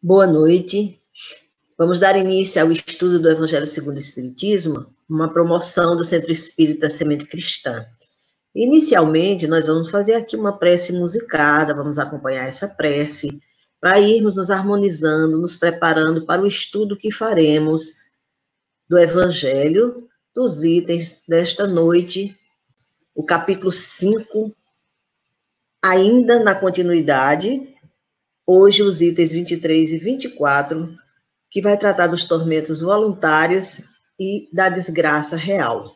Boa noite. Vamos dar início ao estudo do Evangelho segundo o Espiritismo, uma promoção do Centro Espírita Semente Cristã. Inicialmente, nós vamos fazer aqui uma prece musicada, vamos acompanhar essa prece, para irmos nos harmonizando, nos preparando para o estudo que faremos do Evangelho, dos itens desta noite, o capítulo 5, ainda na continuidade, hoje os itens 23 e 24, que vai tratar dos tormentos voluntários e da desgraça real.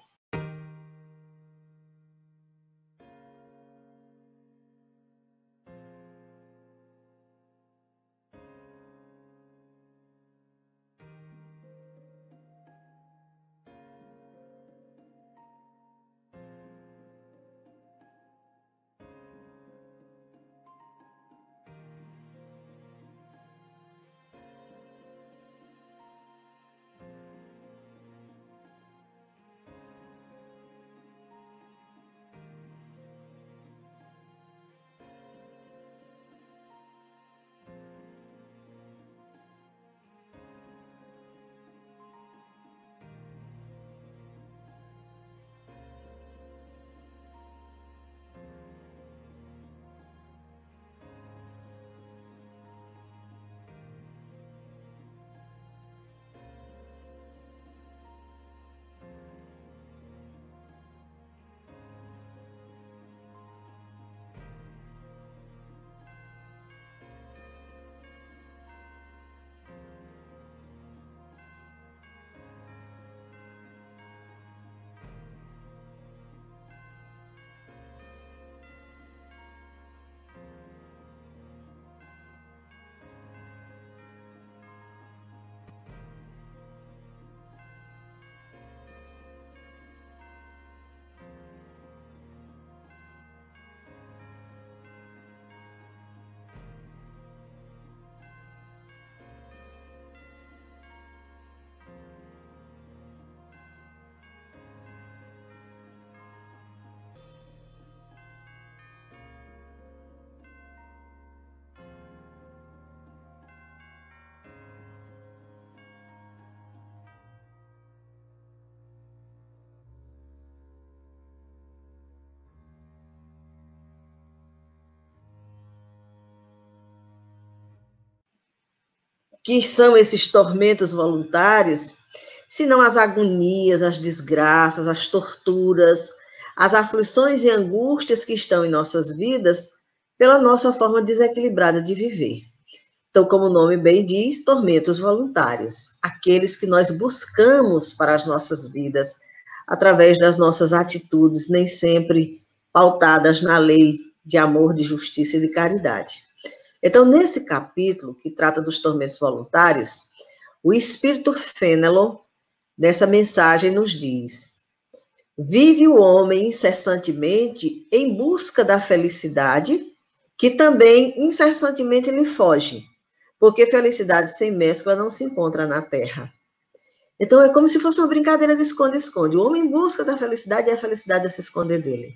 Que são esses tormentos voluntários, senão as agonias, as desgraças, as torturas, as aflições e angústias que estão em nossas vidas pela nossa forma desequilibrada de viver. Então, como o nome bem diz, tormentos voluntários, aqueles que nós buscamos para as nossas vidas através das nossas atitudes, nem sempre pautadas na lei de amor, de justiça e de caridade. Então, nesse capítulo, que trata dos tormentos voluntários, o Espírito Fénelon, nessa mensagem, nos diz: vive o homem incessantemente em busca da felicidade, que também incessantemente lhe foge, porque felicidade sem mescla não se encontra na terra. Então, é como se fosse uma brincadeira de esconde-esconde. O homem busca da felicidade e a felicidade se esconder dele.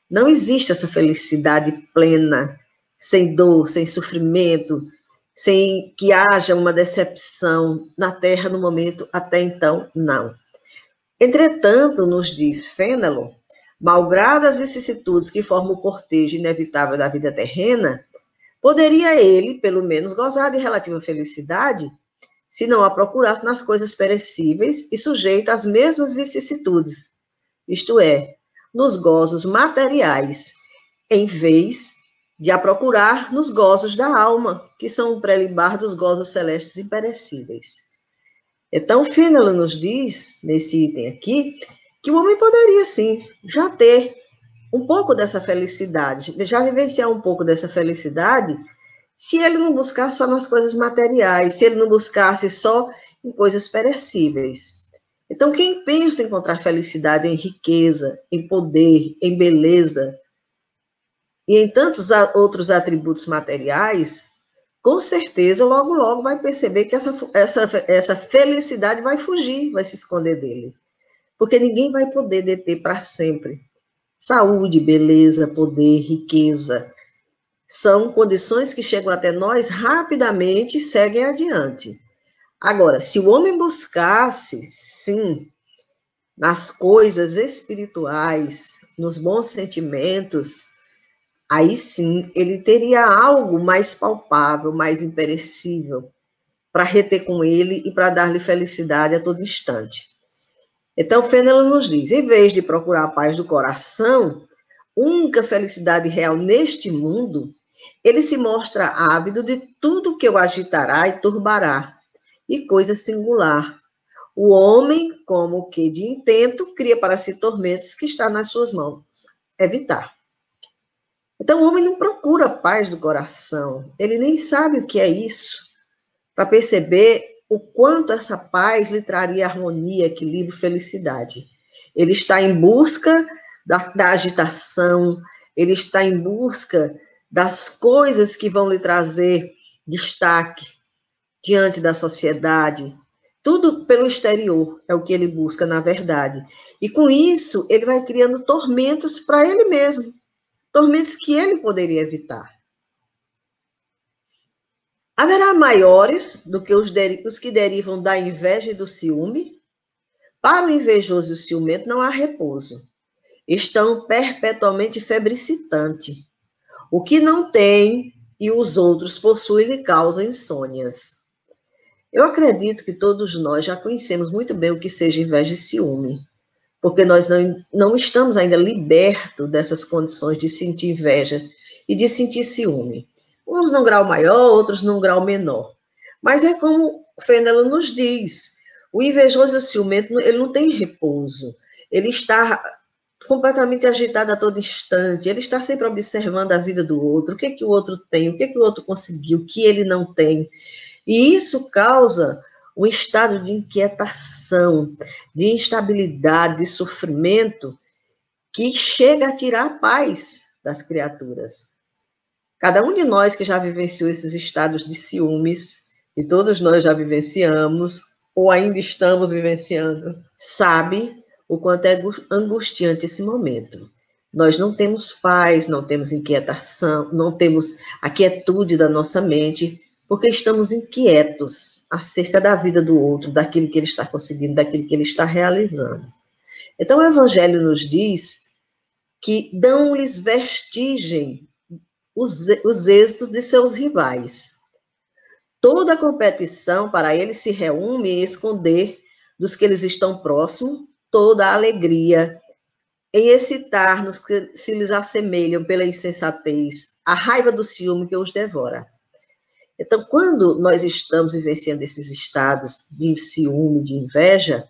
Não existe essa felicidade plena, sem dor, sem sofrimento, sem que haja uma decepção na Terra no momento até então, não. Entretanto, nos diz Fénelon, malgrado as vicissitudes que formam o cortejo inevitável da vida terrena, poderia ele, pelo menos, gozar de relativa felicidade, se não a procurasse nas coisas perecíveis e sujeita às mesmas vicissitudes, isto é, nos gozos materiais, em vez de a procurar nos gozos da alma, que são o prelibar dos gozos celestes imperecíveis. Então, Fénelon nos diz, nesse item aqui, que o homem poderia, sim, já ter um pouco dessa felicidade, já vivenciar um pouco dessa felicidade, se ele não buscasse só nas coisas materiais, se ele não buscasse só em coisas perecíveis. Então, quem pensa em encontrar felicidade em riqueza, em poder, em beleza, e em tantos outros atributos materiais, com certeza, logo, logo vai perceber que essa felicidade vai fugir, vai se esconder dele. Porque ninguém vai poder deter para sempre saúde, beleza, poder, riqueza, São condições que chegam até nós rapidamente e seguem adiante. Agora, se o homem buscasse, sim, nas coisas espirituais, nos bons sentimentos, aí sim ele teria algo mais palpável, mais imperecível, para reter com ele e para dar-lhe felicidade a todo instante. Então, Fênelon nos diz, em vez de procurar a paz do coração, única felicidade real neste mundo, ele se mostra ávido de tudo que o agitará e turbará, e coisa singular. O homem, como que de intento, cria para si tormentos que está nas suas mãos evitar. Então, o homem não procura a paz do coração, ele nem sabe o que é isso, para perceber o quanto essa paz lhe traria harmonia, equilíbrio, felicidade. Ele está em busca da agitação, ele está em busca das coisas que vão lhe trazer destaque diante da sociedade. Tudo pelo exterior é o que ele busca, na verdade. E com isso, ele vai criando tormentos para ele mesmo, tormentos que ele poderia evitar. Haverá maiores do que os que derivam da inveja e do ciúme? Para o invejoso e o ciumento não há repouso. Estão perpetuamente febricitante. O que não tem e os outros possuem lhe causa insônias. Eu acredito que todos nós já conhecemos muito bem o que seja inveja e ciúme, porque nós não estamos ainda libertos dessas condições de sentir inveja e de sentir ciúme. Uns num grau maior, outros num grau menor. Mas é como Fênelon nos diz, o invejoso e o ciumento, ele não tem repouso. Ele está completamente agitado a todo instante, ele está sempre observando a vida do outro, o que é que o outro tem, o que é que o outro conseguiu, o que ele não tem. E isso causa um estado de inquietação, de instabilidade, de sofrimento, que chega a tirar a paz das criaturas. Cada um de nós que já vivenciou esses estados de ciúmes, e todos nós já vivenciamos, ou ainda estamos vivenciando, sabe o quanto é angustiante esse momento. Nós não temos paz, não temos inquietação, não temos a quietude da nossa mente, porque estamos inquietos acerca da vida do outro, daquilo que ele está conseguindo, daquilo que ele está realizando. Então, o Evangelho nos diz que dão-lhes vestigem os êxitos de seus rivais. Toda a competição para eles se reúne em esconder dos que eles estão próximos toda a alegria, em excitar-nos que se lhes assemelham pela insensatez, a raiva do ciúme que os devora. Então, quando nós estamos vivenciando esses estados de ciúme, de inveja,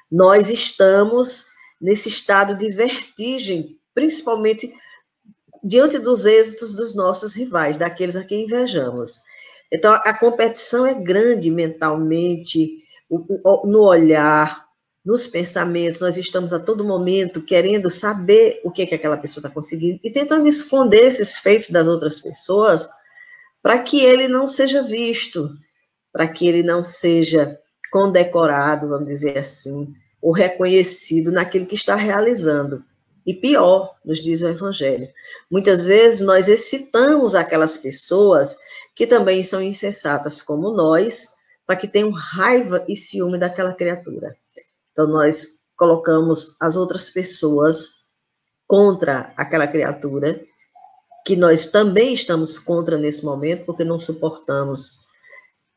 nós estamos nesse estado de vertigem, principalmente diante dos êxitos dos nossos rivais, daqueles a quem invejamos. Então, a competição é grande mentalmente, no olhar, nos pensamentos, nós estamos a todo momento querendo saber o que aquela pessoa está conseguindo e tentando esconder esses feitos das outras pessoas para que ele não seja visto, para que ele não seja condecorado, vamos dizer assim, ou reconhecido naquilo que está realizando. E pior, nos diz o Evangelho, muitas vezes nós excitamos aquelas pessoas que também são insensatas como nós, para que tenham raiva e ciúme daquela criatura. Então, nós colocamos as outras pessoas contra aquela criatura, que nós também estamos contra nesse momento, porque não suportamos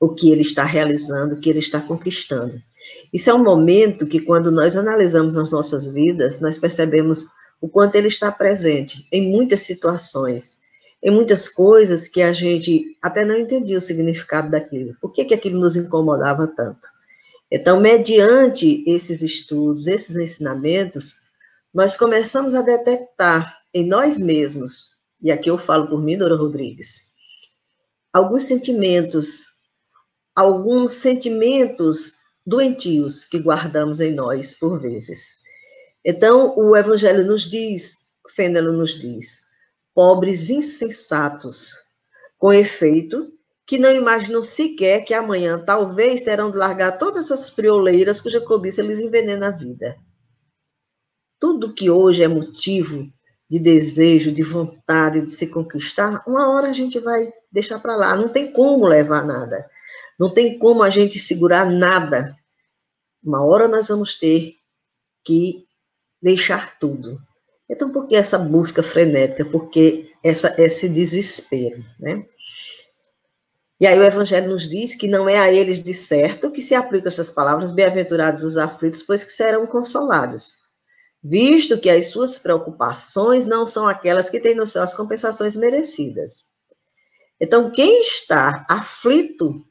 o que ele está realizando, o que ele está conquistando. Isso é um momento que, quando nós analisamos nas nossas vidas, nós percebemos o quanto ele está presente em muitas situações, em muitas coisas que a gente até não entendia o significado daquilo. Por que aquilo nos incomodava tanto? Então, mediante esses estudos, esses ensinamentos, nós começamos a detectar em nós mesmos, e aqui eu falo por mim, Dora Rodrigues, alguns sentimentos doentios que guardamos em nós por vezes. Então, o Evangelho nos diz, Fênelon nos diz, pobres insensatos, com efeito, que não imaginam sequer que amanhã talvez terão de largar todas essas frioleiras cuja cobiça lhes envenena a vida. Tudo que hoje é motivo de desejo, de vontade de se conquistar, uma hora a gente vai deixar para lá. Não tem como levar nada. Não tem como a gente segurar nada. Uma hora nós vamos ter que deixar tudo. Então, por que essa busca frenética? Por que esse desespero, né? E aí o Evangelho nos diz que não é a eles de certo que se aplicam essas palavras, bem-aventurados os aflitos, pois que serão consolados, visto que as suas preocupações não são aquelas que têm no céu as compensações merecidas. Então, quem está aflito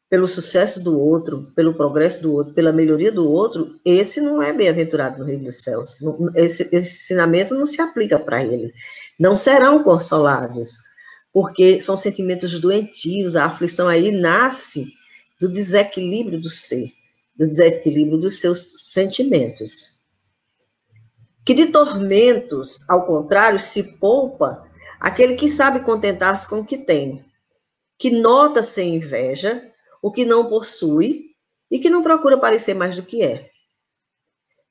pelo sucesso do outro, pelo progresso do outro, pela melhoria do outro, esse não é bem-aventurado no reino dos céus. Esse ensinamento não se aplica para ele. Não serão consolados, porque são sentimentos doentios. A aflição aí nasce do desequilíbrio do ser, do desequilíbrio dos seus sentimentos. Que de tormentos, ao contrário, se poupa aquele que sabe contentar-se com o que tem, que nota sem inveja o que não possui e que não procura parecer mais do que é.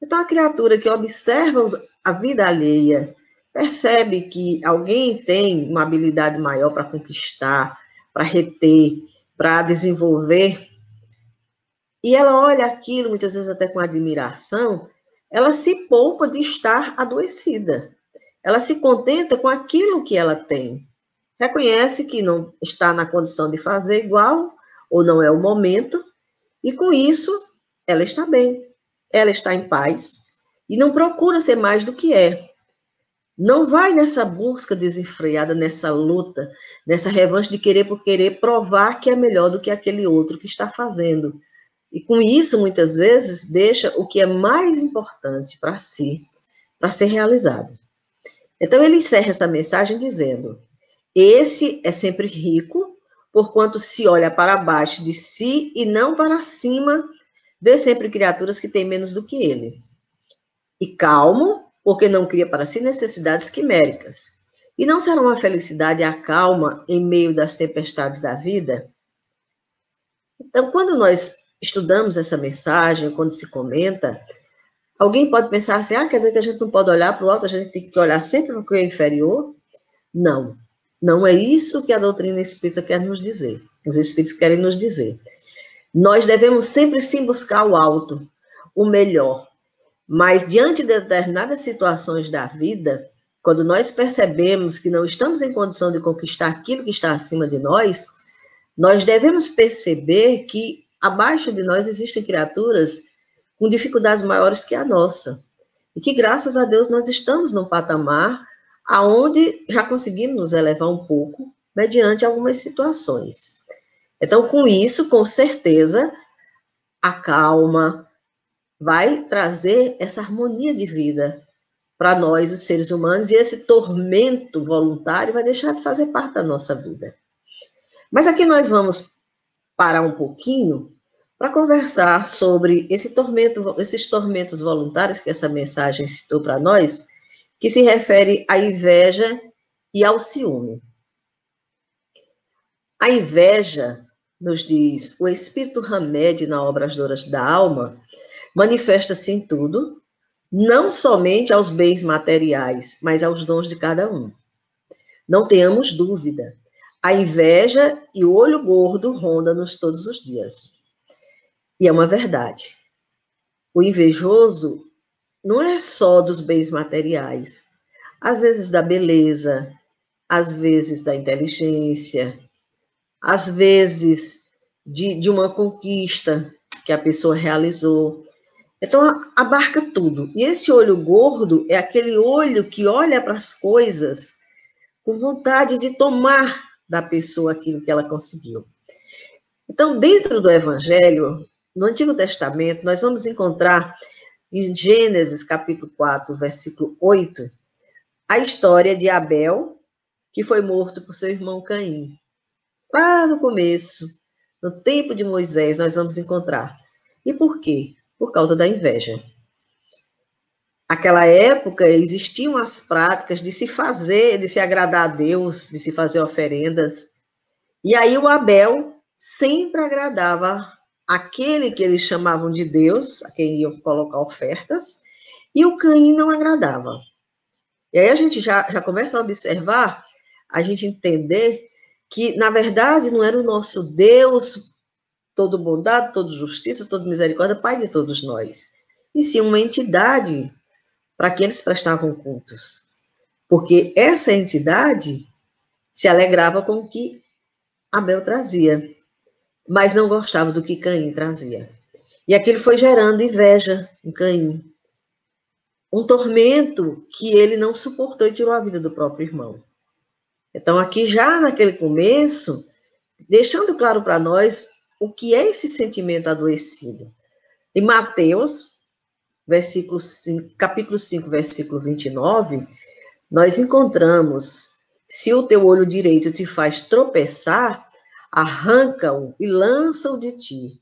Então, a criatura que observa a vida alheia, percebe que alguém tem uma habilidade maior para conquistar, para reter, para desenvolver, e ela olha aquilo, muitas vezes até com admiração, ela se poupa de estar adoecida. Ela se contenta com aquilo que ela tem. Reconhece que não está na condição de fazer igual, ou não é o momento, e com isso ela está bem, ela está em paz, e não procura ser mais do que é. Não vai nessa busca desenfreada, nessa luta, nessa revanche de querer por querer provar que é melhor do que aquele outro que está fazendo. E com isso, muitas vezes, deixa o que é mais importante para si, para ser realizado. Então, ele encerra essa mensagem dizendo: esse é sempre rico, porquanto se olha para baixo de si e não para cima, vê sempre criaturas que têm menos do que ele. E calmo, porque não cria para si necessidades quiméricas. E não será uma felicidade a calma em meio das tempestades da vida? Então, quando nós estudamos essa mensagem, quando se comenta, alguém pode pensar assim, quer dizer que a gente não pode olhar para o alto, a gente tem que olhar sempre para o que é inferior? Não, não é isso que a doutrina espírita quer nos dizer, os espíritos querem nos dizer. Nós devemos sempre sim buscar o alto, o melhor, mas diante de determinadas situações da vida, quando nós percebemos que não estamos em condição de conquistar aquilo que está acima de nós devemos perceber que abaixo de nós existem criaturas com dificuldades maiores que a nossa. E que, graças a Deus, nós estamos num patamar aonde já conseguimos nos elevar um pouco, mediante algumas situações. Então, com isso, com certeza, a calma vai trazer essa harmonia de vida para nós, os seres humanos, e esse tormento voluntário vai deixar de fazer parte da nossa vida. Mas aqui nós vamos parar um pouquinho para conversar sobre esses tormentos voluntários que essa mensagem citou para nós, que se refere à inveja e ao ciúme. A inveja, nos diz o Espírito Hamed na obra As Douras da Alma, manifesta-se em tudo, não somente aos bens materiais, mas aos dons de cada um. Não tenhamos dúvida, a inveja e o olho gordo rondam-nos todos os dias. E é uma verdade. O invejoso não é só dos bens materiais, às vezes da beleza, às vezes da inteligência, às vezes de uma conquista que a pessoa realizou. Então, abarca tudo. E esse olho gordo é aquele olho que olha para as coisas com vontade de tomar da pessoa aquilo que ela conseguiu. Então, dentro do Evangelho, no Antigo Testamento, nós vamos encontrar em Gênesis, capítulo 4, versículo 8, a história de Abel, que foi morto por seu irmão Caim. Lá no começo, no tempo de Moisés, nós vamos encontrar. E por quê? Por causa da inveja. Naquela época, existiam as práticas de se agradar a Deus, de se fazer oferendas. E aí o Abel sempre agradava aquele que eles chamavam de Deus, a quem iam colocar ofertas, e o Caim não agradava. E aí a gente já começa a observar, a gente entender que, na verdade, não era o nosso Deus todo bondade, todo justiça, todo misericórdia, Pai de todos nós, e sim uma entidade para que eles prestavam cultos. Porque essa entidade se alegrava com o que Abel trazia, mas não gostava do que Caim trazia. E aquilo foi gerando inveja em Caim. Um tormento que ele não suportou e tirou a vida do próprio irmão. Então, aqui já naquele começo, deixando claro para nós o que é esse sentimento adoecido. Em Mateus, capítulo 5, versículo 29, nós encontramos: se o teu olho direito te faz tropeçar, arranca-o e lança-o de ti,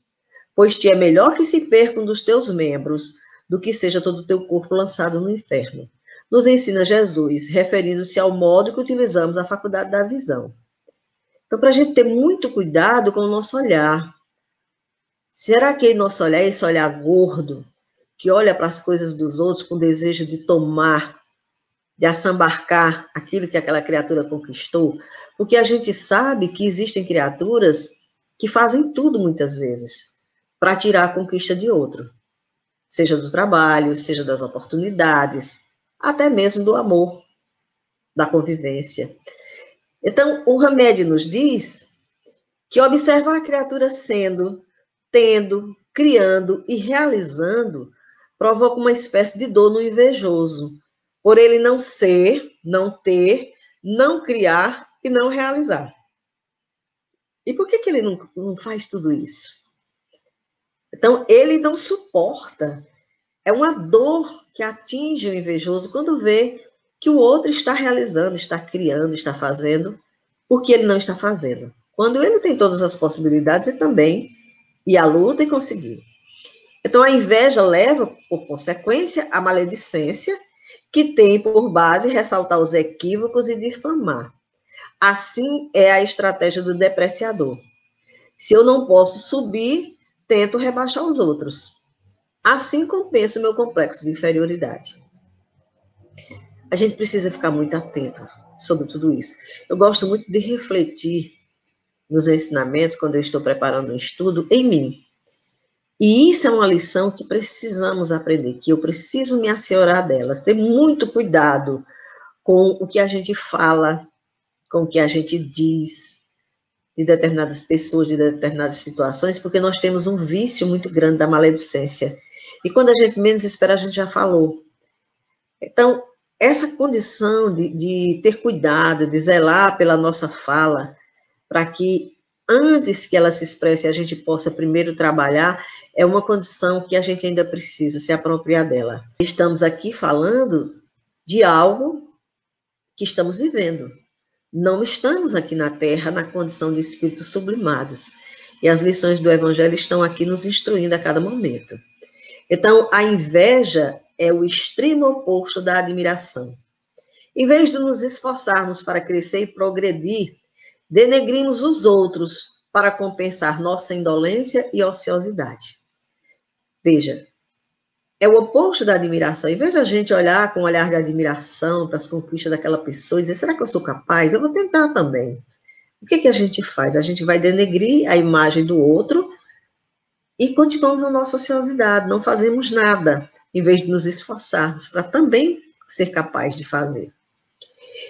pois te é melhor que se perca um dos teus membros do que seja todo o teu corpo lançado no inferno. Nos ensina Jesus, referindo-se ao modo que utilizamos a faculdade da visão. Então, para a gente ter muito cuidado com o nosso olhar. Será que nosso olhar é esse olhar gordo, que olha para as coisas dos outros com desejo de tomar, de assambarcar aquilo que aquela criatura conquistou? Porque a gente sabe que existem criaturas que fazem tudo, muitas vezes, para tirar a conquista de outro. Seja do trabalho, seja das oportunidades, até mesmo do amor, da convivência. Então, o Hamed nos diz que observar a criatura tendo, criando e realizando provoca uma espécie de dor no invejoso, por ele não ser, não ter, não criar e não realizar. E por que ele não faz tudo isso? Então, ele não suporta. É uma dor que atinge o invejoso quando vê que o outro está realizando, está criando, está fazendo o que ele não está fazendo. Quando ele tem todas as possibilidades, ele também ir à luta e conseguir. Então, a inveja leva, por consequência, a maledicência, que tem por base ressaltar os equívocos e difamar. Assim é a estratégia do depreciador. Se eu não posso subir, tento rebaixar os outros. Assim compenso o meu complexo de inferioridade. A gente precisa ficar muito atento sobre tudo isso. Eu gosto muito de refletir nos ensinamentos, quando eu estou preparando um estudo, em mim. E isso é uma lição que precisamos aprender, que eu preciso me assegurar delas. Ter muito cuidado com o que a gente fala, com o que a gente diz de determinadas pessoas, de determinadas situações, porque nós temos um vício muito grande da maledicência. E quando a gente menos espera, a gente já falou. Então, essa condição de ter cuidado, de zelar pela nossa fala, para que antes que ela se expresse, a gente possa primeiro trabalhar, é uma condição que a gente ainda precisa se apropriar dela. Estamos aqui falando de algo que estamos vivendo. Não estamos aqui na Terra na condição de espíritos sublimados. E as lições do Evangelho estão aqui nos instruindo a cada momento. Então, a inveja é o extremo oposto da admiração. Em vez de nos esforçarmos para crescer e progredir, denegrimos os outros para compensar nossa indolência e ociosidade. Veja, é o oposto da admiração. Em vez de a gente olhar com um olhar de admiração para as conquistas daquela pessoa e dizer, será que eu sou capaz? Eu vou tentar também. O que a gente faz? A gente vai denegrir a imagem do outro e continuamos na nossa ociosidade, não fazemos nada, em vez de nos esforçarmos para também ser capaz de fazer.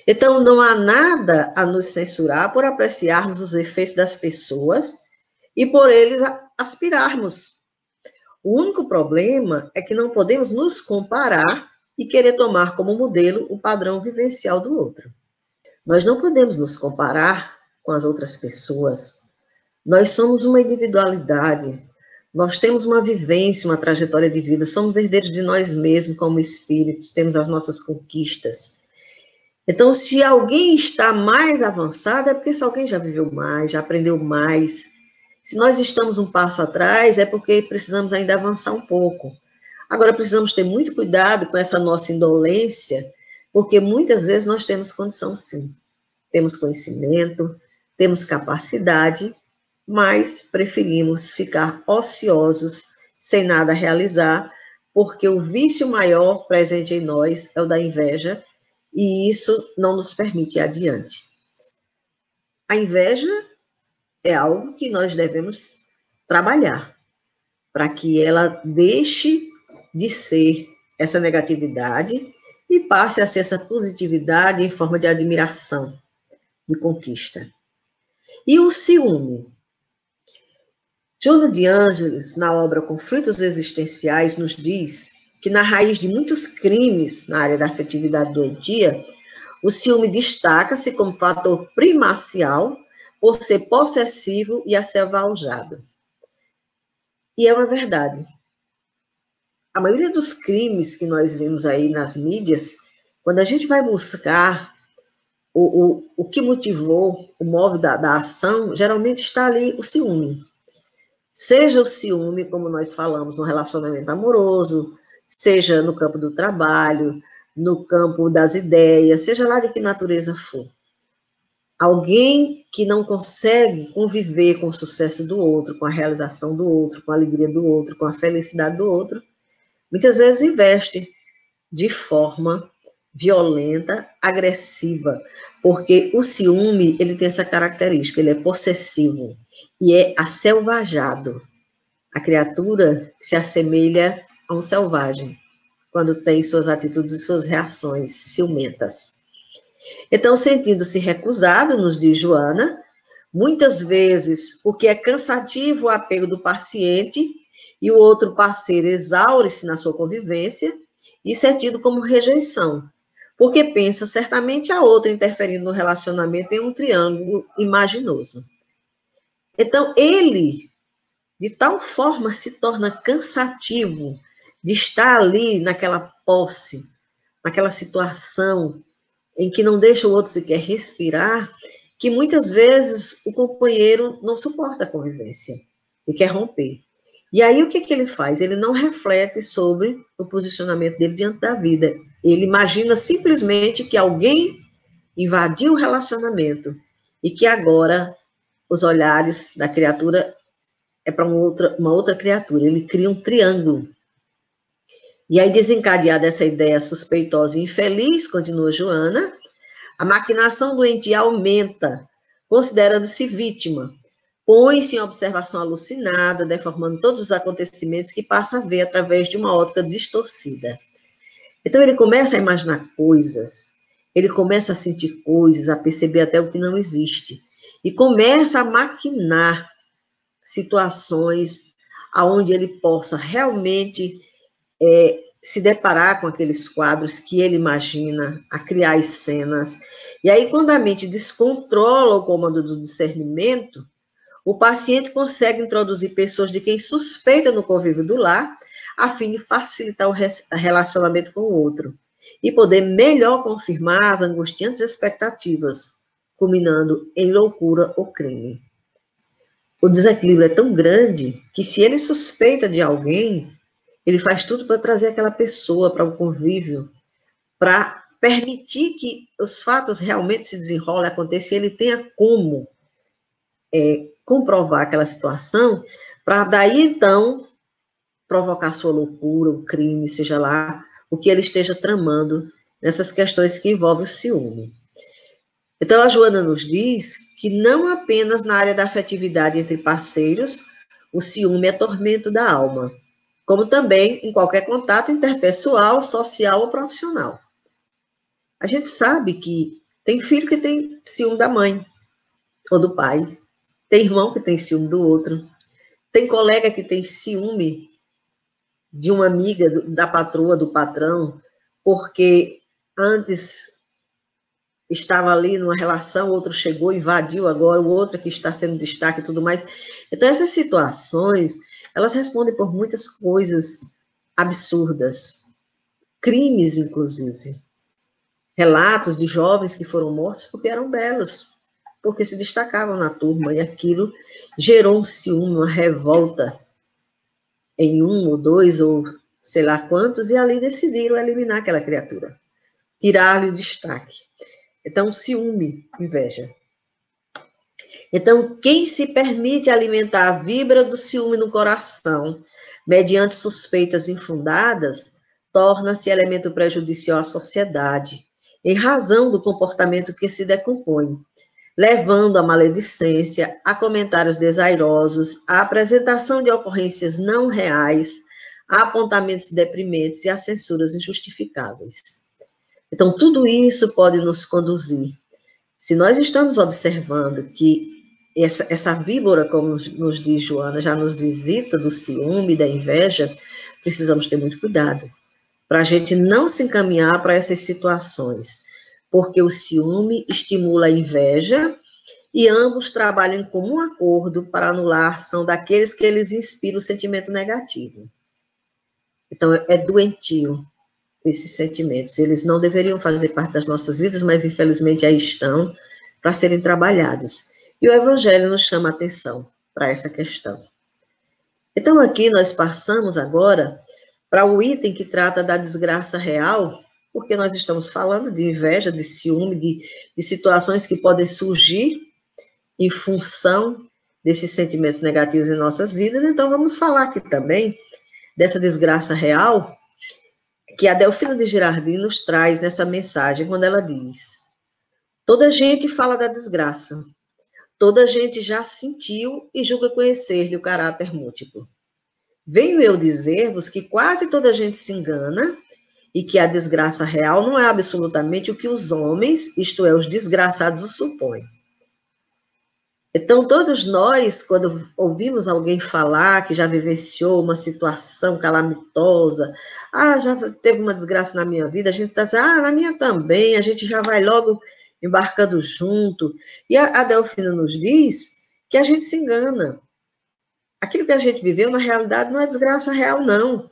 Então, não há nada a nos censurar por apreciarmos os efeitos das pessoas e por eles aspirarmos. O único problema é que não podemos nos comparar e querer tomar como modelo o padrão vivencial do outro. Nós não podemos nos comparar com as outras pessoas. Nós somos uma individualidade. Nós temos uma vivência, uma trajetória de vida. Somos herdeiros de nós mesmos como espíritos. Temos as nossas conquistas. Então, se alguém está mais avançado, é porque esse alguém já viveu mais, já aprendeu mais. Se nós estamos um passo atrás, é porque precisamos ainda avançar um pouco. Agora, precisamos ter muito cuidado com essa nossa indolência, porque muitas vezes nós temos condição, sim. Temos conhecimento, temos capacidade, mas preferimos ficar ociosos, sem nada a realizar, porque o vício maior presente em nós é o da inveja, e isso não nos permite ir adiante. A inveja é algo que nós devemos trabalhar para que ela deixe de ser essa negatividade e passe a ser essa positividade em forma de admiração, de conquista. E o ciúme? Joana de Ângeles, na obra Conflitos Existenciais, nos diz que na raiz de muitos crimes na área da afetividade doentia, o ciúme destaca-se como fator primacial por ser possessivo e assalvajado. E é uma verdade. A maioria dos crimes que nós vemos aí nas mídias, quando a gente vai buscar o que motivou o móvel da ação, geralmente está ali o ciúme. Seja o ciúme, como nós falamos, no relacionamento amoroso, seja no campo do trabalho, no campo das ideias, seja lá de que natureza for. Alguém que não consegue conviver com o sucesso do outro, com a realização do outro, com a alegria do outro, com a felicidade do outro, muitas vezes investe de forma violenta, agressiva, porque o ciúme, ele tem essa característica, ele é possessivo e é aselvajado. A criatura se assemelha a um selvagem, quando tem suas atitudes e suas reações ciumentas. Então, sentindo-se recusado, nos diz Joana, muitas vezes porque é cansativo o apego do paciente e o outro parceiro exaure-se na sua convivência, isso é tido como rejeição, porque pensa certamente a outra interferindo no relacionamento em um triângulo imaginoso. Então, ele, de tal forma, se torna cansativo de estar ali naquela posse, naquela situação em que não deixa o outro sequer respirar, que muitas vezes o companheiro não suporta a convivência e quer romper. E aí o que ele faz? Ele não reflete sobre o posicionamento dele diante da vida. Ele imagina simplesmente que alguém invadiu o relacionamento e que agora os olhares da criatura é para uma outra criatura. Ele cria um triângulo. E aí, desencadeada essa ideia suspeitosa e infeliz, continua Joana, a maquinação doentia aumenta, considerando-se vítima. Põe-se em observação alucinada, deformando todos os acontecimentos que passa a ver através de uma ótica distorcida. Então, ele começa a imaginar coisas, ele começa a sentir coisas, a perceber até o que não existe, e começa a maquinar situações aonde ele possa realmente se deparar com aqueles quadros que ele imagina, a criar as cenas. E aí, quando a mente descontrola o comando do discernimento, o paciente consegue introduzir pessoas de quem suspeita no convívio do lar, a fim de facilitar o relacionamento com o outro e poder melhor confirmar as angustiantes expectativas, culminando em loucura ou crime. O desequilíbrio é tão grande que, se ele suspeita de alguém, ele faz tudo para trazer aquela pessoa para o convívio, para permitir que os fatos realmente se desenrolem, aconteçam, e ele tenha como comprovar aquela situação, para daí, então, provocar sua loucura, o crime, seja lá o que ele esteja tramando nessas questões que envolvem o ciúme. Então, a Joana nos diz que não apenas na área da afetividade entre parceiros, o ciúme é tormento da alma, como também em qualquer contato interpessoal, social ou profissional. A gente sabe que tem filho que tem ciúme da mãe ou do pai, tem irmão que tem ciúme do outro, tem colega que tem ciúme de uma amiga, da patroa, do patrão, porque antes estava ali numa relação, o outro chegou, invadiu agora, o outro que está sendo destaque e tudo mais. Então, essas situações, elas respondem por muitas coisas absurdas, crimes, inclusive. Relatos de jovens que foram mortos porque eram belos, porque se destacavam na turma, e aquilo gerou um ciúme, uma revolta em um ou dois, ou sei lá quantos, e ali decidiram eliminar aquela criatura, tirar-lhe o destaque. Então, ciúme, inveja. Então, quem se permite alimentar a vibra do ciúme no coração, mediante suspeitas infundadas, torna-se elemento prejudicial à sociedade em razão do comportamento que se decompõe, levando à maledicência, a comentários desairosos, à apresentação de ocorrências não reais, a apontamentos deprimentes e a censuras injustificáveis. Então, tudo isso pode nos conduzir. Se nós estamos observando que essa víbora, como nos diz Joana, já nos visita do ciúme, da inveja, precisamos ter muito cuidado para a gente não se encaminhar para essas situações, porque o ciúme estimula a inveja e ambos trabalham em comum acordo para anular a ação daqueles que eles inspiram o sentimento negativo. Então, é doentio esses sentimentos. Eles não deveriam fazer parte das nossas vidas, mas infelizmente aí estão para serem trabalhados. E o Evangelho nos chama a atenção para essa questão. Então, aqui nós passamos agora para o item que trata da desgraça real, porque nós estamos falando de inveja, de ciúme, de situações que podem surgir em função desses sentimentos negativos em nossas vidas. Então, vamos falar aqui também dessa desgraça real, que a Delfina de Girardin nos traz nessa mensagem, quando ela diz: toda gente fala da desgraça, toda gente já sentiu e julga conhecer-lhe o caráter múltiplo. Venho eu dizer-vos que quase toda gente se engana e que a desgraça real não é absolutamente o que os homens, isto é, os desgraçados, o supõem. Então, todos nós, quando ouvimos alguém falar que já vivenciou uma situação calamitosa, já teve uma desgraça na minha vida, a gente está assim, na minha também, a gente já vai logo embarcando junto. E a Delfina nos diz que a gente se engana. Aquilo que a gente viveu, na realidade, não é desgraça real, não.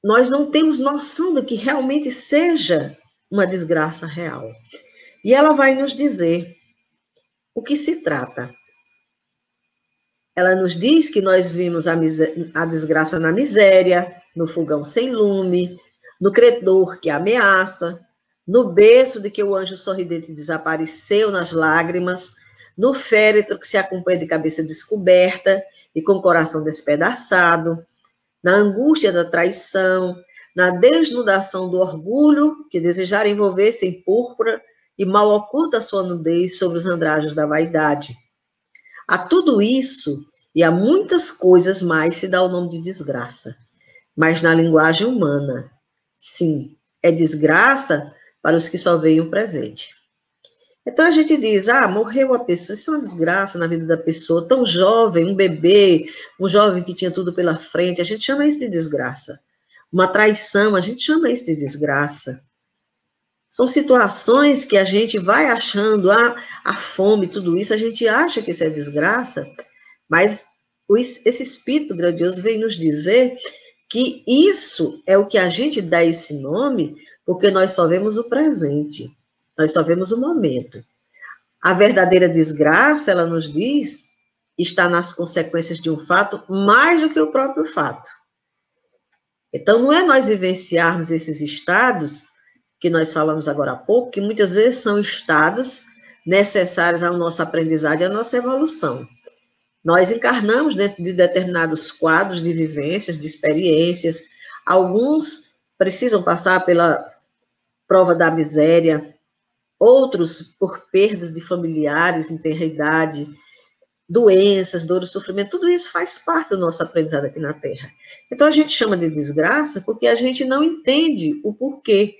Nós não temos noção do que realmente seja uma desgraça real. E ela vai nos dizer o que se trata. Ela nos diz que nós vimos a desgraça na miséria, no fogão sem lume, no credor que ameaça, no berço de que o anjo sorridente desapareceu nas lágrimas, no féretro que se acompanha de cabeça descoberta e com coração despedaçado, na angústia da traição, na desnudação do orgulho, que desejara envolver-se em púrpura e mal oculta sua nudez sobre os andrajos da vaidade. A tudo isso e a muitas coisas mais se dá o nome de desgraça, mas na linguagem humana, sim, é desgraça para os que só veem o presente. Então a gente diz, morreu a pessoa, isso é uma desgraça na vida da pessoa, tão jovem, um bebê, um jovem que tinha tudo pela frente, a gente chama isso de desgraça. Uma traição, a gente chama isso de desgraça. São situações que a gente vai achando, a fome, tudo isso, a gente acha que isso é desgraça, mas esse Espírito grandioso vem nos dizer que isso é o que a gente dá esse nome, porque nós só vemos o presente. Nós só vemos o momento. A verdadeira desgraça, ela nos diz, está nas consequências de um fato mais do que o próprio fato. Então, não é nós vivenciarmos esses estados que nós falamos agora há pouco, que muitas vezes são estados necessários ao nosso aprendizado e à nossa evolução. Nós encarnamos dentro de determinados quadros de vivências, de experiências. Alguns precisam passar pela prova da miséria, outros por perdas de familiares em tenra idade, doenças, dor e sofrimento, tudo isso faz parte do nosso aprendizado aqui na Terra. Então, a gente chama de desgraça porque a gente não entende o porquê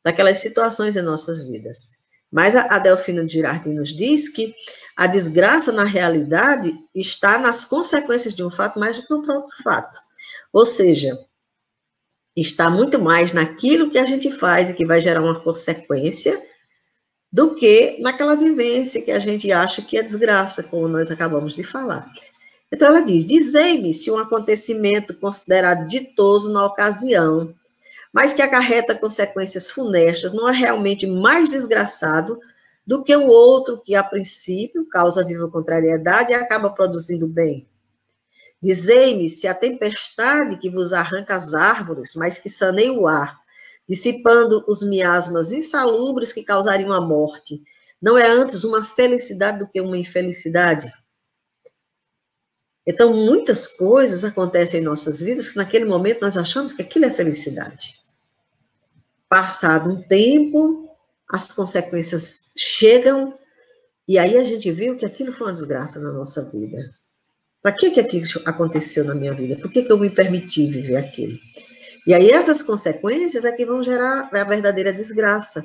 daquelas situações em nossas vidas. Mas a Delfina de Girardin nos diz que a desgraça, na realidade, está nas consequências de um fato mais do que no próprio fato. Ou seja, está muito mais naquilo que a gente faz e que vai gerar uma consequência do que naquela vivência que a gente acha que é desgraça, como nós acabamos de falar. Então, ela diz, dizei-me se um acontecimento considerado ditoso na ocasião, mas que acarreta consequências funestas, não é realmente mais desgraçado do que o outro que, a princípio, causa viva contrariedade e acaba produzindo bem. Dizei-me se a tempestade que vos arranca as árvores, mas que saneia o ar, dissipando os miasmas insalubres que causariam a morte, não é antes uma felicidade do que uma infelicidade? Então, muitas coisas acontecem em nossas vidas que naquele momento nós achamos que aquilo é felicidade. passado um tempo, as consequências chegam, e aí a gente viu que aquilo foi uma desgraça na nossa vida. Para que aquilo aconteceu na minha vida? Por que eu me permiti viver aquilo? E aí essas consequências é que vão gerar a verdadeira desgraça.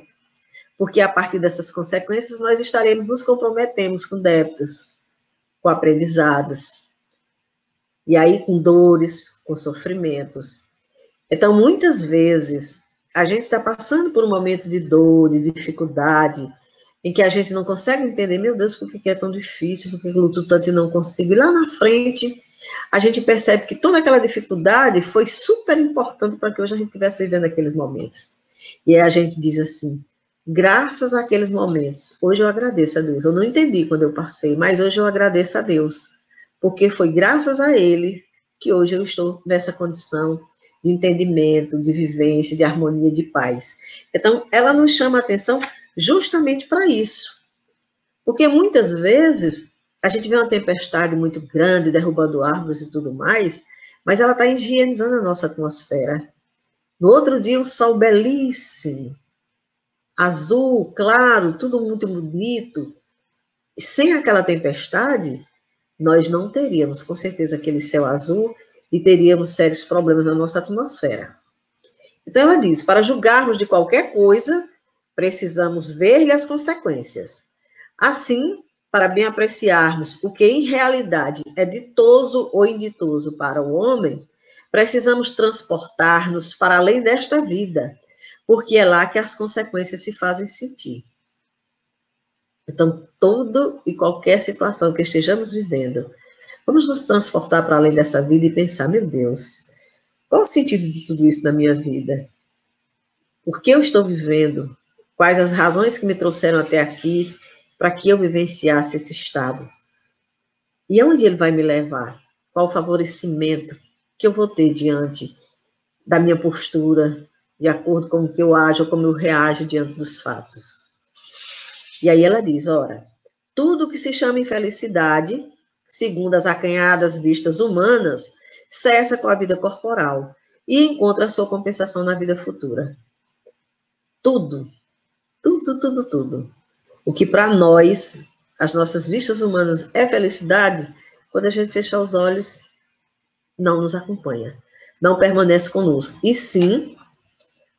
Porque a partir dessas consequências nós estaremos nos comprometendo com débitos, com aprendizados, e aí com dores, com sofrimentos. Então, muitas vezes, a gente está passando por um momento de dor, de dificuldade, em que a gente não consegue entender, meu Deus, por que é tão difícil, por que eu luto tanto e não consigo. E lá na frente, a gente percebe que toda aquela dificuldade foi super importante para que hoje a gente estivesse vivendo aqueles momentos. E aí a gente diz assim, graças àqueles momentos, hoje eu agradeço a Deus. Eu não entendi quando eu passei, mas hoje eu agradeço a Deus, porque foi graças a Ele que hoje eu estou nessa condição de entendimento, de vivência, de harmonia, de paz. Então, ela nos chama a atenção justamente para isso. Porque muitas vezes a gente vê uma tempestade muito grande, derrubando árvores e tudo mais, mas ela está higienizando a nossa atmosfera. No outro dia, um sol belíssimo, azul, claro, tudo muito bonito. E sem aquela tempestade, nós não teríamos, com certeza, aquele céu azul e teríamos sérios problemas na nossa atmosfera. Então, ela diz, para julgarmos de qualquer coisa, precisamos ver-lhe as consequências. Assim, para bem apreciarmos o que em realidade é ditoso ou inditoso para o homem, precisamos transportar-nos para além desta vida, porque é lá que as consequências se fazem sentir. Então, toda e qualquer situação que estejamos vivendo, vamos nos transportar para além dessa vida e pensar, meu Deus, qual o sentido de tudo isso na minha vida? Por que eu estou vivendo? Quais as razões que me trouxeram até aqui para que eu vivenciasse esse estado? E aonde ele vai me levar? Qual o favorecimento que eu vou ter diante da minha postura, de acordo com o que eu ajo ou como eu reajo diante dos fatos? E aí ela diz, ora, tudo que se chama infelicidade, segundo as acanhadas vistas humanas, cessa com a vida corporal e encontra a sua compensação na vida futura. Tudo, tudo, tudo, tudo. O que para nós, as nossas vistas humanas, é felicidade, quando a gente fechar os olhos, não nos acompanha, não permanece conosco. E sim,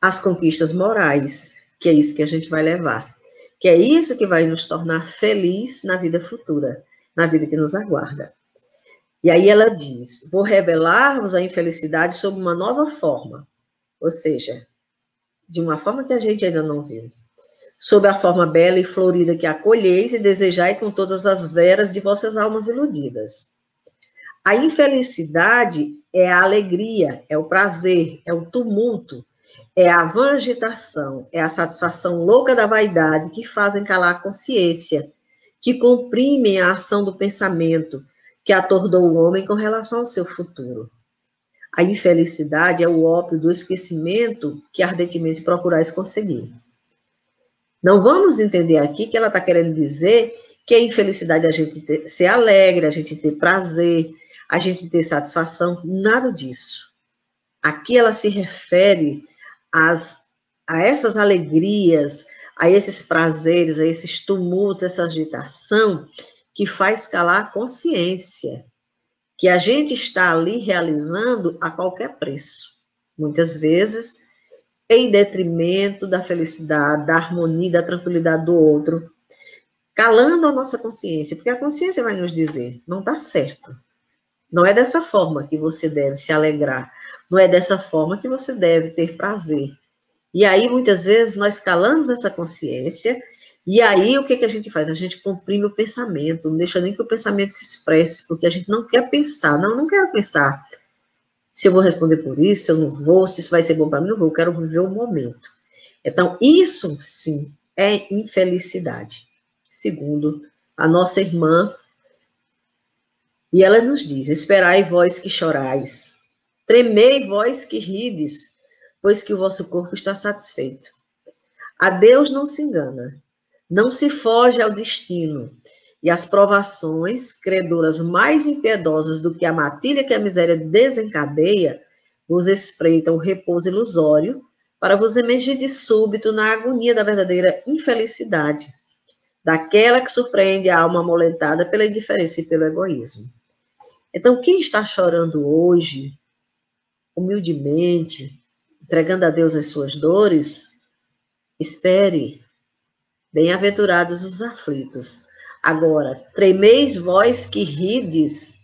as conquistas morais, que é isso que a gente vai levar. Que é isso que vai nos tornar feliz na vida futura, na vida que nos aguarda. E aí ela diz, vou revelar-vos a infelicidade sob uma nova forma, ou seja, de uma forma que a gente ainda não viu. Sob a forma bela e florida que acolheis e desejai com todas as veras de vossas almas iludidas. A infelicidade é a alegria, é o prazer, é o tumulto, é a vã agitação, é a satisfação louca da vaidade que fazem calar a consciência, que comprimem a ação do pensamento, que atordou o homem com relação ao seu futuro. A infelicidade é o ópio do esquecimento que ardentemente procurais conseguir. Não vamos entender aqui que ela está querendo dizer que a infelicidade é a gente ser alegre, a gente ter prazer, a gente ter satisfação, nada disso. Aqui ela se refere a essas alegrias, a esses prazeres, a esses tumultos, essa agitação que faz calar a consciência, que a gente está ali realizando a qualquer preço. Muitas vezes em detrimento da felicidade, da harmonia, da tranquilidade do outro, calando a nossa consciência, porque a consciência vai nos dizer, não está certo. Não é dessa forma que você deve se alegrar, não é dessa forma que você deve ter prazer. E aí, muitas vezes, nós calamos essa consciência, e aí, o que a gente faz? A gente comprime o pensamento, não deixa nem que o pensamento se expresse, porque a gente não quer pensar. Não quero pensar se eu vou responder por isso, se eu não vou, se isso vai ser bom para mim, não vou, eu quero viver o momento. Então, isso, sim, é infelicidade, segundo a nossa irmã. E ela nos diz, esperai vós que chorais, tremei vós que rides, pois que o vosso corpo está satisfeito. A Deus não se engana, não se foge ao destino, e as provações, credoras mais impiedosas do que a matilha que a miséria desencadeia, vos espreitam o repouso ilusório, para vos emergir de súbito na agonia da verdadeira infelicidade, daquela que surpreende a alma amolentada pela indiferença e pelo egoísmo. Então, quem está chorando hoje, humildemente, entregando a Deus as suas dores, espere, bem-aventurados os aflitos. Agora, tremeis vós que rides,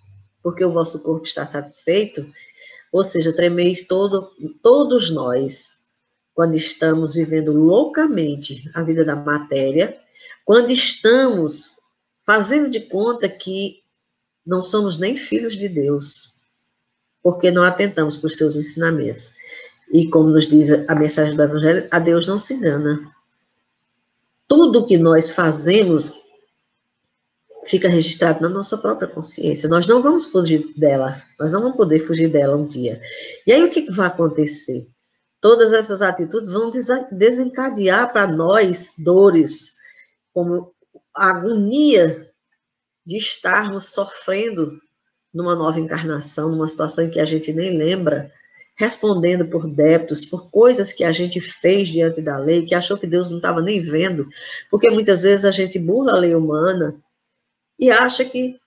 porque o vosso corpo está satisfeito, ou seja, tremeis todos nós, quando estamos vivendo loucamente a vida da matéria, quando estamos fazendo de conta que não somos nem filhos de Deus, porque não atentamos por seus ensinamentos. E como nos diz a mensagem do Evangelho, a Deus não se engana. Tudo que nós fazemos fica registrado na nossa própria consciência. Nós não vamos fugir dela, nós não vamos poder fugir dela um dia. E aí o que vai acontecer? Todas essas atitudes vão desencadear para nós dores, como a agonia de estarmos sofrendo numa nova encarnação, numa situação em que a gente nem lembra, respondendo por débitos, por coisas que a gente fez diante da lei, que achou que Deus não estava nem vendo, porque muitas vezes a gente burla a lei humana e acha que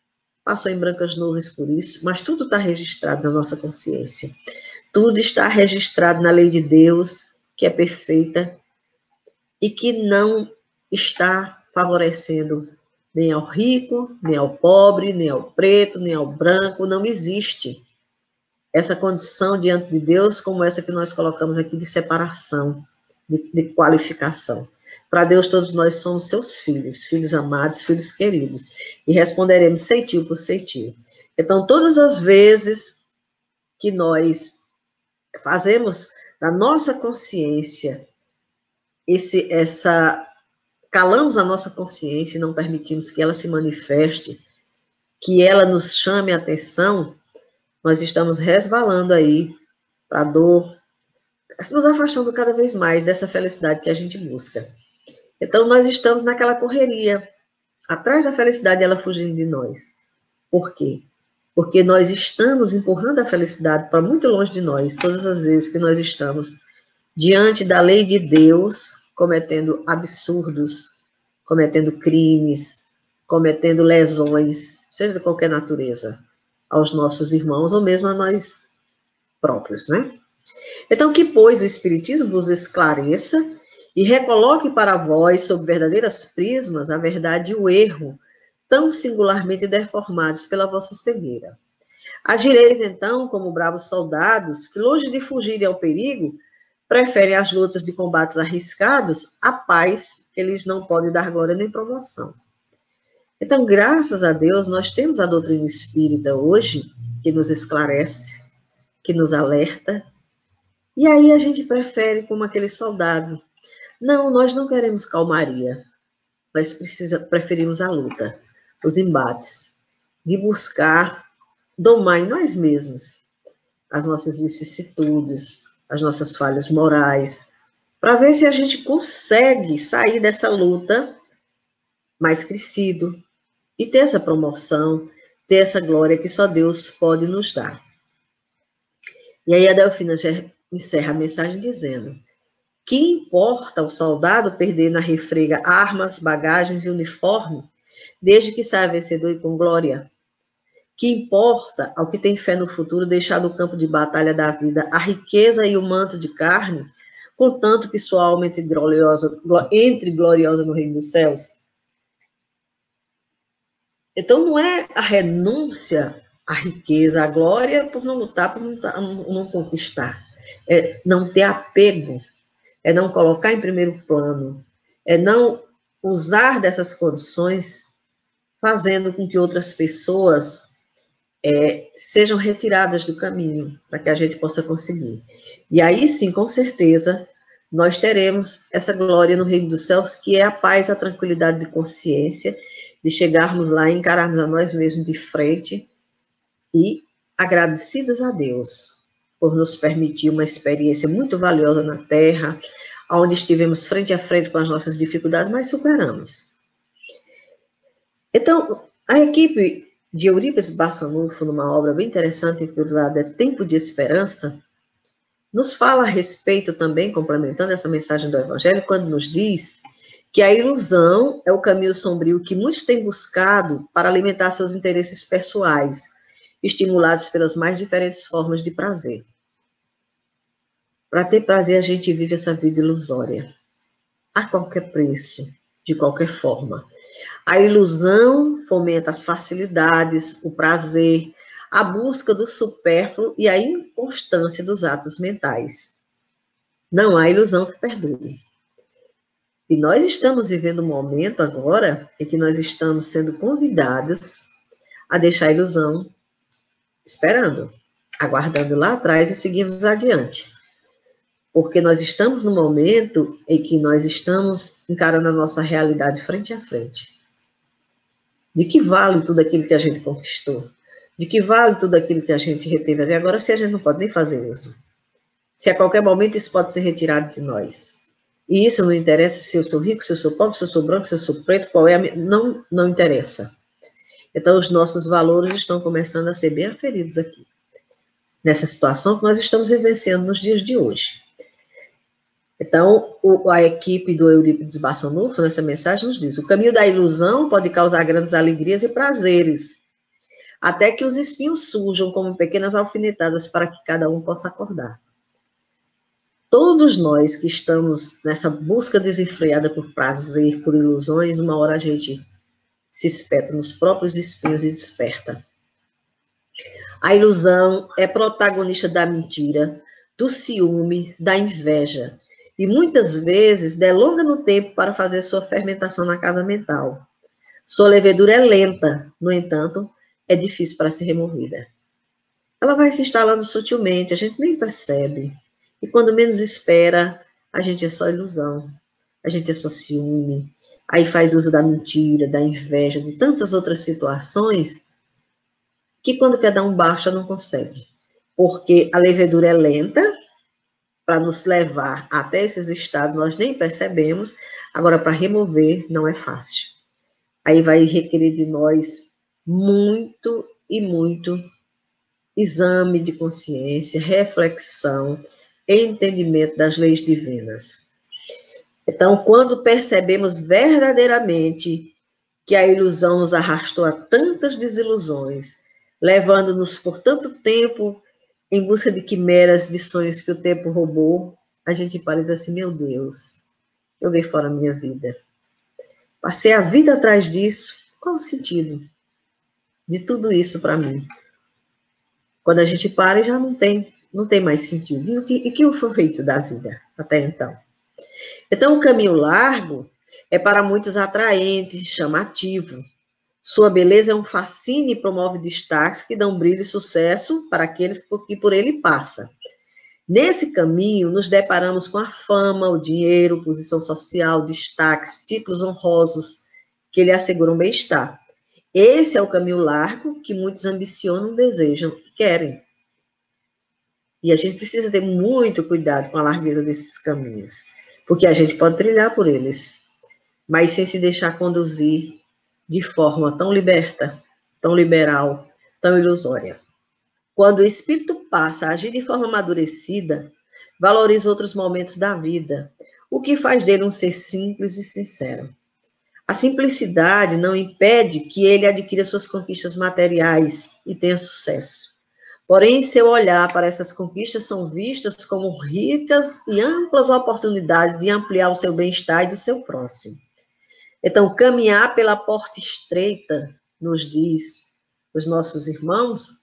passou em brancas nuvens por isso, mas tudo está registrado na nossa consciência. Tudo está registrado na lei de Deus, que é perfeita e que não está favorecendo nem ao rico, nem ao pobre, nem ao preto, nem ao branco. Não existe essa condição diante de Deus como essa que nós colocamos aqui de separação, de qualificação. Para Deus, todos nós somos seus filhos, filhos amados, filhos queridos, e responderemos ceitil por ceitil. Então, todas as vezes que nós fazemos da nossa consciência calamos a nossa consciência e não permitimos que ela se manifeste, que ela nos chame a atenção, nós estamos resvalando aí para a dor, nos afastando cada vez mais dessa felicidade que a gente busca. Então, nós estamos naquela correria, atrás da felicidade, ela fugindo de nós. Por quê? Porque nós estamos empurrando a felicidade para muito longe de nós, todas as vezes que nós estamos diante da lei de Deus, cometendo absurdos, cometendo crimes, cometendo lesões, seja de qualquer natureza, aos nossos irmãos ou mesmo a nós próprios, né? Então, que, pois, o Espiritismo vos esclareça e recoloque para vós, sob verdadeiras prismas, a verdade e o erro, tão singularmente deformados pela vossa cegueira. Agireis, então, como bravos soldados, que, longe de fugirem ao perigo, preferem as lutas de combates arriscados à paz, que lhes não pode dar glória nem promoção. Então, graças a Deus, nós temos a doutrina espírita hoje, que nos esclarece, que nos alerta, e aí a gente prefere como aquele soldado. Não, nós não queremos calmaria, nós preferimos a luta, os embates, de buscar domar em nós mesmos as nossas vicissitudes, as nossas falhas morais, para ver se a gente consegue sair dessa luta mais crescido e ter essa promoção, ter essa glória que só Deus pode nos dar. E aí a Delfina já encerra a mensagem dizendo: que importa ao soldado perder na refrega armas, bagagens e uniforme, desde que saia vencedor e com glória? Que importa ao que tem fé no futuro deixar no campo de batalha da vida a riqueza e o manto de carne, contanto que sua alma entre gloriosa no reino dos céus? Então, não é a renúncia à riqueza, à glória, por não lutar, por não conquistar. É não ter apego, é não colocar em primeiro plano, é não usar dessas condições, fazendo com que outras pessoas sejam retiradas do caminho, para que a gente possa conseguir. E aí sim, com certeza, nós teremos essa glória no reino dos céus, que é a paz, a tranquilidade de consciência, de chegarmos lá e encararmos a nós mesmos de frente e agradecidos a Deus por nos permitir uma experiência muito valiosa na Terra, onde estivemos frente a frente com as nossas dificuldades, mas superamos. Então, a equipe de Eurípides Barçanufo, numa obra bem interessante intitulada Tempo de Esperança, nos fala a respeito também, complementando essa mensagem do Evangelho, quando nos diz que a ilusão é o caminho sombrio que muitos têm buscado para alimentar seus interesses pessoais, estimulados pelas mais diferentes formas de prazer. Para ter prazer, a gente vive essa vida ilusória, a qualquer preço, de qualquer forma. A ilusão fomenta as facilidades, o prazer, a busca do supérfluo e a inconstância dos atos mentais. Não há ilusão que perdure. E nós estamos vivendo um momento agora em que nós estamos sendo convidados a deixar a ilusão esperando, aguardando lá atrás e seguirmos adiante. Porque nós estamos no momento em que nós estamos encarando a nossa realidade frente a frente. De que vale tudo aquilo que a gente conquistou? De que vale tudo aquilo que a gente reteve até agora se a gente não pode nem fazer uso? Se a qualquer momento isso pode ser retirado de nós. E isso não interessa se eu sou rico, se eu sou pobre, se eu sou branco, se eu sou preto, qual é a minha... Não interessa. Então, os nossos valores estão começando a ser bem aferidos aqui. Nessa situação que nós estamos vivenciando nos dias de hoje. Então, a equipe do Eurípides Barçanufo, nessa mensagem, nos diz: o caminho da ilusão pode causar grandes alegrias e prazeres, até que os espinhos surjam como pequenas alfinetadas para que cada um possa acordar. Todos nós que estamos nessa busca desenfreada por prazer, por ilusões, uma hora a gente se espeta nos próprios espinhos e desperta. A ilusão é protagonista da mentira, do ciúme, da inveja, e muitas vezes delonga no tempo para fazer sua fermentação na casa mental. Sua levedura é lenta, no entanto, é difícil para ser removida. Ela vai se instalando sutilmente, a gente nem percebe. E quando menos espera, a gente é só ilusão, a gente é só ciúme, aí faz uso da mentira, da inveja, de tantas outras situações, que quando quer dar um baixa não consegue. Porque a levedura é lenta, para nos levar até esses estados, nós nem percebemos, agora para remover não é fácil. Aí vai requerer de nós muito e muito exame de consciência, reflexão, entendimento das leis divinas. Então, quando percebemos verdadeiramente que a ilusão nos arrastou a tantas desilusões, levando-nos por tanto tempo em busca de quimeras, de sonhos que o tempo roubou, a gente parece assim: meu Deus, joguei fora a minha vida. Passei a vida atrás disso, qual o sentido de tudo isso para mim? Quando a gente para, já não tem mais sentido. E o que foi feito da vida até então? Então, o caminho largo é para muitos atraente, chamativo. Sua beleza é um fascínio e promove destaques que dão brilho e sucesso para aqueles que por ele passam. Nesse caminho, nos deparamos com a fama, o dinheiro, posição social, destaques, títulos honrosos que lhe asseguram bem-estar. Esse é o caminho largo que muitos ambicionam, desejam e querem. E a gente precisa ter muito cuidado com a largueza desses caminhos, porque a gente pode trilhar por eles, mas sem se deixar conduzir de forma tão liberta, tão liberal, tão ilusória. Quando o espírito passa a agir de forma amadurecida, valoriza outros momentos da vida, o que faz dele um ser simples e sincero. A simplicidade não impede que ele adquira suas conquistas materiais e tenha sucesso. Porém, seu olhar para essas conquistas são vistas como ricas e amplas oportunidades de ampliar o seu bem-estar e do seu próximo. Então, caminhar pela porta estreita, nos diz os nossos irmãos,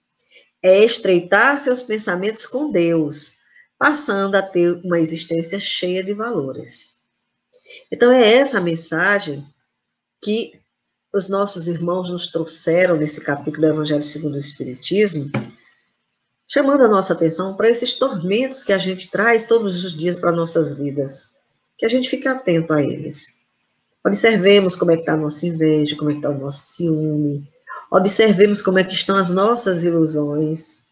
é estreitar seus pensamentos com Deus, passando a ter uma existência cheia de valores. Então, é essa a mensagem que os nossos irmãos nos trouxeram nesse capítulo do Evangelho segundo o Espiritismo, chamando a nossa atenção para esses tormentos que a gente traz todos os dias para nossas vidas, que a gente fique atento a eles. Observemos como é que está a nossa inveja, como é que está o nosso ciúme, observemos como é que estão as nossas ilusões,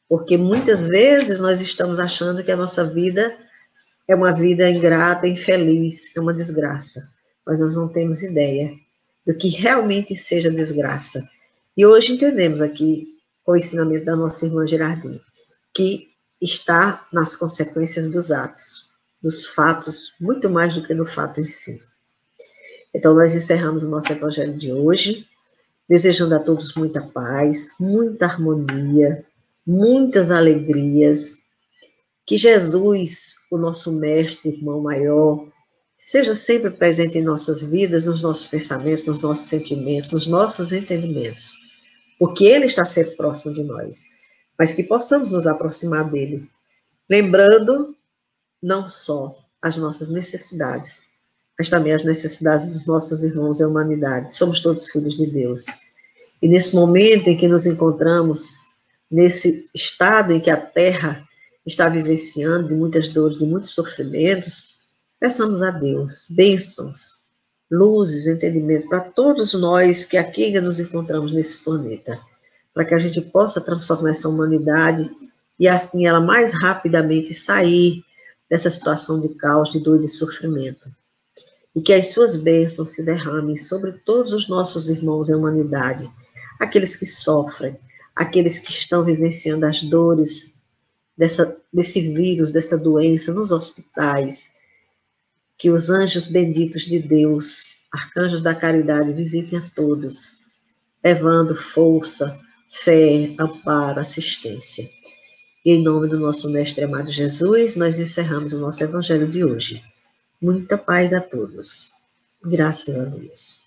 porque muitas vezes nós estamos achando que a nossa vida é uma vida ingrata, infeliz, é uma desgraça, mas nós não temos ideia do que realmente seja desgraça. E hoje entendemos aqui, com o ensinamento da nossa irmã Gerardine, que está nas consequências dos atos, dos fatos, muito mais do que no fato em si. Então, nós encerramos o nosso evangelho de hoje, desejando a todos muita paz, muita harmonia, muitas alegrias. Que Jesus, o nosso mestre, irmão maior, seja sempre presente em nossas vidas, nos nossos pensamentos, nos nossos sentimentos, nos nossos entendimentos. Porque Ele está sempre próximo de nós, mas que possamos nos aproximar dEle, lembrando não só as nossas necessidades, mas também as necessidades dos nossos irmãos e a humanidade. Somos todos filhos de Deus. E nesse momento em que nos encontramos, nesse estado em que a Terra está vivenciando de muitas dores, de muitos sofrimentos, peçamos a Deus bênçãos, luzes, entendimento para todos nós que aqui ainda nos encontramos nesse planeta, para que a gente possa transformar essa humanidade e assim ela mais rapidamente sair dessa situação de caos, de dor e de sofrimento. E que as suas bênçãos se derramem sobre todos os nossos irmãos em humanidade, aqueles que sofrem, aqueles que estão vivenciando as dores desse vírus, dessa doença nos hospitais. Que os anjos benditos de Deus, arcanjos da caridade, visitem a todos, levando força, fé, amparo, assistência. E em nome do nosso Mestre amado Jesus, nós encerramos o nosso Evangelho de hoje. Muita paz a todos. Graças a Deus.